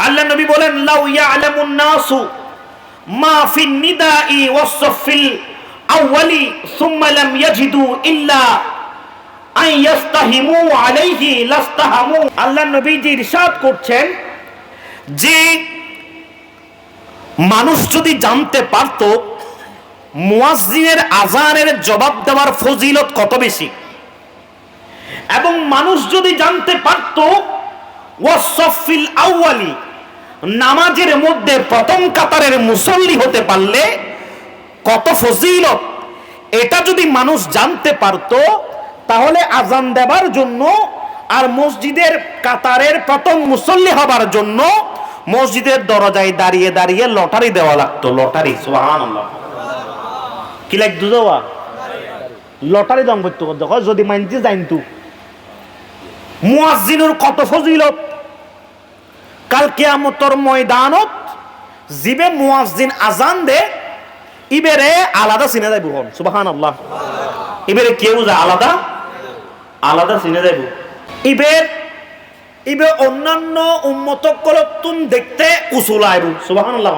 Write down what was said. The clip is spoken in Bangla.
আল্লাহ নবী বলেন লাউ ইয়ালামুন নাসু মা ফিন নিদাই ওয়াসফিল আউয়ালি সুম্মা লাম ইয়াজিদু ইল্লা আন ইস্তাহিমু আলাইহি লাস্তাহামু। আল্লাহ নবী যে ইরশাদ করছেন যে মানুষ যদি জানতে পারত মুয়াজ্জিনের আযানের জবাব দেওয়ার ফজিলত কত বেশি, এবং মানুষ যদি জানতে পারত ওয়াসফিল আউয়ালি নামাজের মধ্যে প্রথম কাতারের মুসল্লি হতে পারলে কত ফজিলত, এটা যদি মানুষ জানতে পারত তাহলে আজান দেবার জন্য আর মসজিদের কাতারের প্রথম মুসল্লি হবার জন্য মসজিদের দরজায় দাঁড়িয়ে দাঁড়িয়ে লটারি দেওয়া লাগতো। লটারি, সুবহানাল্লাহ, কি লাগতো দেওয়া? লটারি দাম করতে দেখো যদি মানতে জানতো মুয়াজ্জিনুর কত ফজিলত। কাল কিয়ামতের ময়দানত জিবে মুয়াজ্জিন আজান দে ইবেরে আলাদা চিনে যাইব। সুবহানাল্লাহ, ইবেরে কেউ যা আলাদা আলাদা চিনে যাইব। ইবে অন্যান্য উম্মতক কলতুন দেখতে উসুল আইব। সুবহানাল্লাহ।